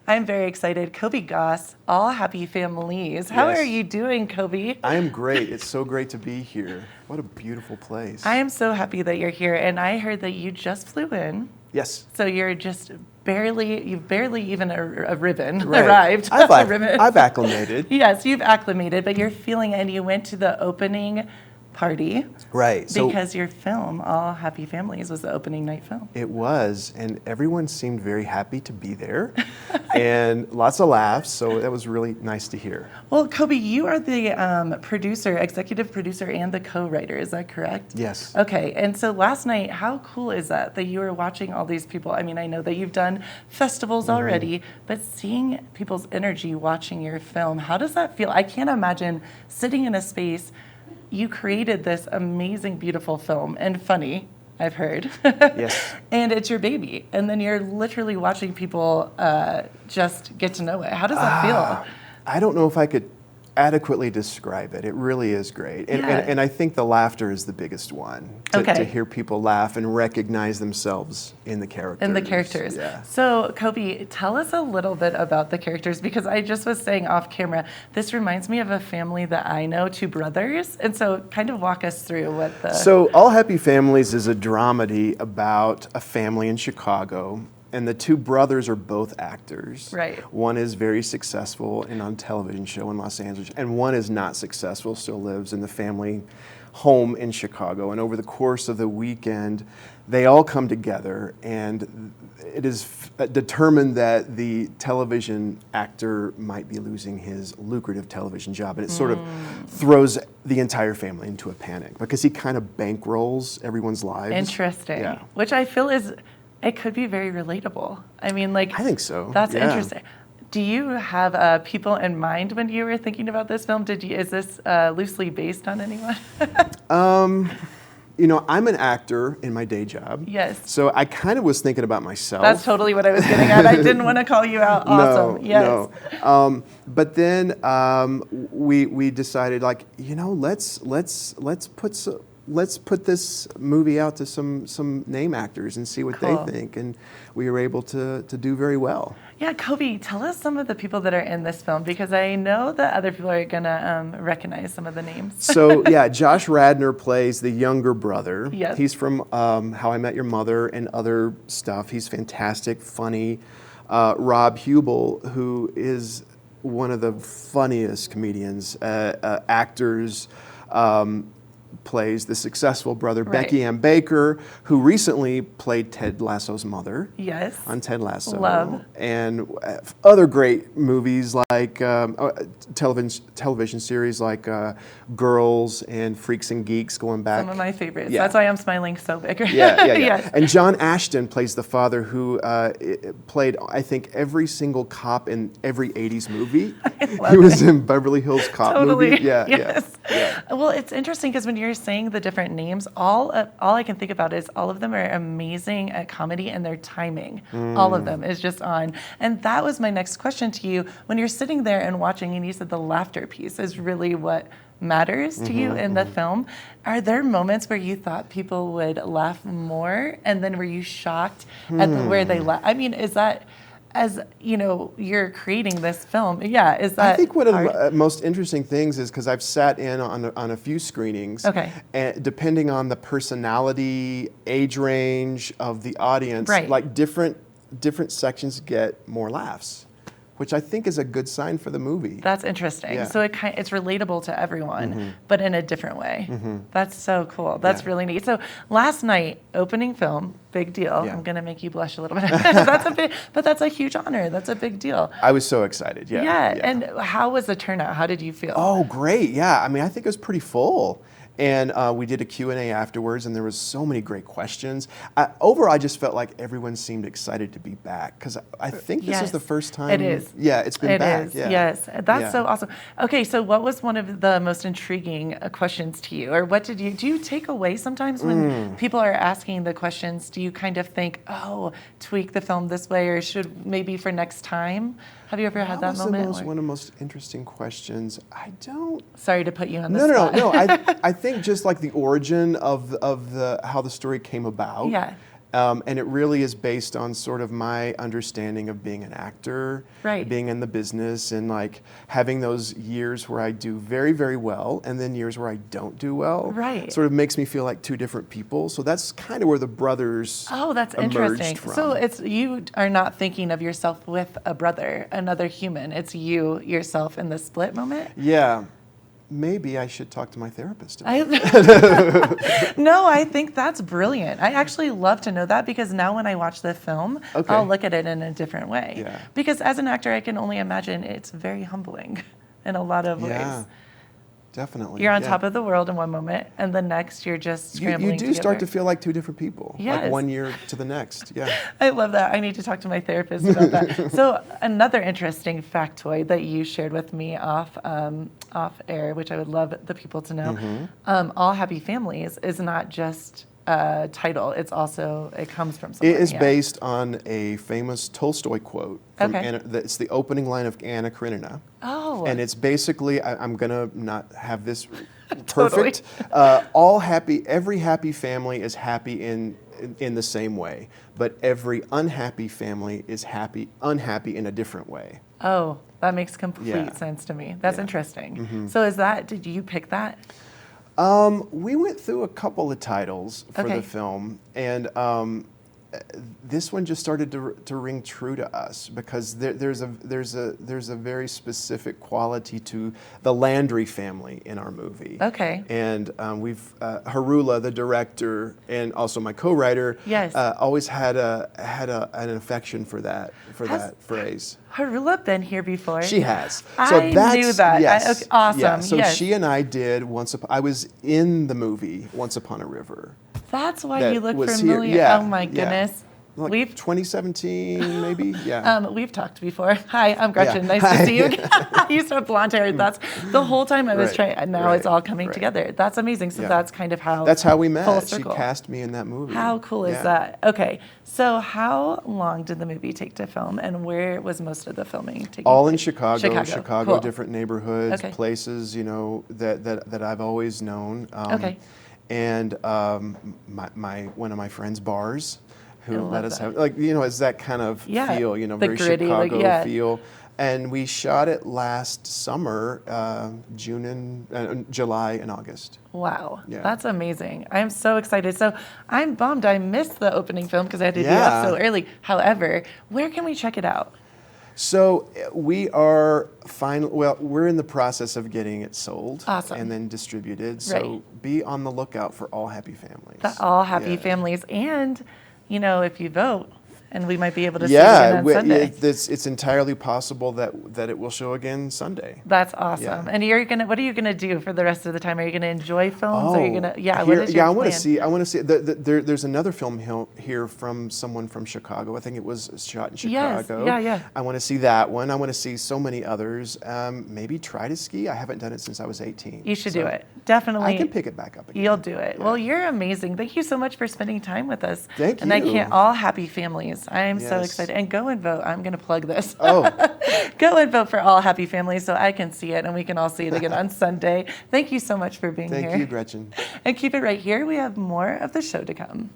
I'm very excited. Kobe Goss, All Happy Families. How Yes. are you doing, Kobe? I am great. It's so great to be here. What a beautiful place. I am so happy that you're here, and I heard that you just flew in. Yes. So you're just you've barely even arrived. I've acclimated. Yes, you've acclimated, but you're feeling it, and you went to the opening party. Right. Because your film, All Happy Families, was the opening night film. It was, and everyone seemed very happy to be there, and lots of laughs, so that was really nice to hear. Well, Kobe, you are the producer, executive producer, and the co-writer, is that correct? Yes. Okay, and so last night, how cool is that you were watching all these people? I mean, I know that you've done festivals already, but seeing people's energy watching your film, how does that feel? I can't imagine sitting in a space. You created this amazing, beautiful film, and funny, I've heard. Yes. And it's your baby. And then you're literally watching people just get to know it. How does that feel? I don't know if I could adequately describe it. It really is great. And I think the laughter is the biggest one. To hear people laugh and recognize themselves in the characters. Yeah. So, Kobe, tell us a little bit about the characters, because I just was saying off camera, this reminds me of a family that I know, two brothers. And so kind of walk us through what the... So, All Happy Families is a dramedy about a family in Chicago. And the two brothers are both actors. Right. One is very successful and on a television show in Los Angeles, and one is not successful, still lives in the family home in Chicago. And over the course of the weekend, they all come together, and it is determined that the television actor might be losing his lucrative television job. And it sort of throws the entire family into a panic, because he kind of bankrolls everyone's lives. Interesting. Yeah. Which I feel it could be very relatable. I mean, I think so. That's interesting. Do you have people in mind when you were thinking about this film? Is this loosely based on anyone? I'm an actor in my day job. Yes. So I kind of was thinking about myself. That's totally what I was getting at. I didn't want to call you out. Awesome. Yes. No. But then we decided, let's put this movie out to some name actors and see what they think, and we were able to do very well. Yeah, Kobe, tell us some of the people that are in this film, because I know that other people are gonna recognize some of the names. So yeah, Josh Radnor plays the younger brother. Yes. He's from How I Met Your Mother and other stuff. He's fantastic, funny. Rob Hubel, who is one of the funniest comedians, actors. Plays the successful brother, Right. Becky Ann Baker, who recently played Ted Lasso's mother. Yes. On Ted Lasso. Love. And other great movies like television series like Girls and Freaks and Geeks, going back. Some of my favorites. Yeah. That's why I'm smiling so big. Yeah. Yes. And John Ashton plays the father who played, I think, every single cop in every 80s movie. He was in Beverly Hills Cop Totally. movie. Yeah. Well, it's interesting because when you're saying the different names, all I can think about is all of them are amazing at comedy, and their timing, all of them, is just on. And that was my next question to you. When you're sitting there and watching, and you said the laughter piece is really what matters to you in the film, are there moments where you thought people would laugh more, and then were you shocked at where they laugh? I mean, is that... As you know, you're creating this film. Yeah, is that? I think one of the most interesting things is because I've sat in on a few screenings. Okay. And depending on the personality, age range of the audience, Right. like different sections get more laughs, which I think is a good sign for the movie. That's interesting. Yeah. So it's relatable to everyone, but in a different way. That's so cool. That's really neat. So last night, opening film, big deal. Yeah. I'm gonna make you blush a little bit. That's a huge honor. That's a big deal. I was so excited. Yeah. And how was the turnout? How did you feel? Oh, great. Yeah. I mean, I think it was pretty full. And we did a Q&A afterwards, and there was so many great questions. Overall, I just felt like everyone seemed excited to be back, because I think this is the first time. It is. Yeah, it's been back. It is. Yeah. Yes. That's so awesome. Okay, so what was one of the most intriguing questions to you? Or what do you take away sometimes when people are asking the questions? Do you kind of think, tweak the film this way, or should maybe for next time? Have you ever had that moment? That was one of the most interesting questions. I don't... Sorry to put you on the spot. No. I think just like the origin of how the story came about. Yeah. And it really is based on sort of my understanding of being an actor, Right. being in the business, and like having those years where I do very, very well, and then years where I don't do well. Right. Sort of makes me feel like two different people. So that's kind of where the brothers Oh, that's emerged interesting. from. So it's you are not thinking of yourself with a brother, another human. It's you yourself in the split moment. Yeah. Maybe I should talk to my therapist about No, I think that's brilliant. I actually love to know that because now when I watch the film, Okay. I'll look at it in a different way. Yeah. Because as an actor, I can only imagine it's very humbling in a lot of Yeah, ways. definitely. You're on yeah. top of the world in one moment, and the next you're just scrambling You do start to together. feel like two different people, like Yes. one year to the next. Yeah. I love that. I need to talk to my therapist about that. So another interesting factoid that you shared with me off air, which I would love the people to know, Mm-hmm. All Happy Families is not just a title. It's also, it comes from somewhere. It is yeah. based on a famous Tolstoy quote. From Okay. It's the opening line of Anna Karenina. Oh. And it's basically, I'm going to not have this Totally. perfect. Every happy family is happy in the same way, but every unhappy family is unhappy in a different way. Oh, that makes complete Yeah. sense to me. That's Yeah. interesting. So did you pick that? We went through a couple of titles for Okay. the film, and this one just started to ring true to us because there's a very specific quality to the Landry family in our movie. Okay. And we've Harula, the director, and also my co-writer, Yes. always had an affection for that phrase. Harula been here before? She has. I knew that. Yes. Okay, awesome. Yeah. So yes. she and I did I was in the movie Once Upon a River. That's why that you look was familiar. here. Yeah, Oh my yeah. goodness. Like We've 2017, maybe. Yeah. we've talked before. Hi, I'm Gretchen. Yeah. Nice Hi. to see you again. You used to have blonde hair. That's the whole time I was Right, trying. And now right, it's all coming right. together. That's amazing. So Yeah. that's kind of how. That's how we met. Full She circle. cast me in that movie. How cool is Yeah. that? Okay, so how long did the movie take to film, and where was most of the filming taking All in place? Chicago, Cool. different neighborhoods, Okay. places, that I've always known. Okay. And one of my friends' bars, I who love let us that. have it's that kind of Yeah, feel, the very gritty, like, Chicago yeah. feel. And we shot it last summer, July and August. Wow, Yeah. that's amazing. I'm so excited. So I'm bummed I missed the opening film because I had to be Yeah. up so early. However, where can we check it out? So we are we're in the process of getting it sold Awesome. and then distributed. So Right. be on the lookout for All Happy Families. The All Happy Yeah. Families. And, if you vote, and we might be able to see it Yeah, again on Sunday. it's entirely possible that it will show again Sunday. That's awesome. Yeah. And what are you gonna do for the rest of the time? Are you gonna enjoy films? Are you gonna what is your I want plan? to see. There's another film here from someone from Chicago. I think it was shot in Yes, Chicago. yeah. I want to see that one. I want to see so many others. Maybe try to ski. I haven't done it since I was 18. You should so do it. Definitely. I can pick it back up again. You'll do it. Yeah. Well, you're amazing. Thank you so much for spending time with us. Thank And I you. can't All Happy Families. I'm so Yes. excited. And go and vote. I'm going to plug this. Oh, Go and vote for All Happy Families so I can see it and we can all see it again on Sunday. Thank you so much for being here. thank you, Gretchen. And keep it right here. We have more of the show to come.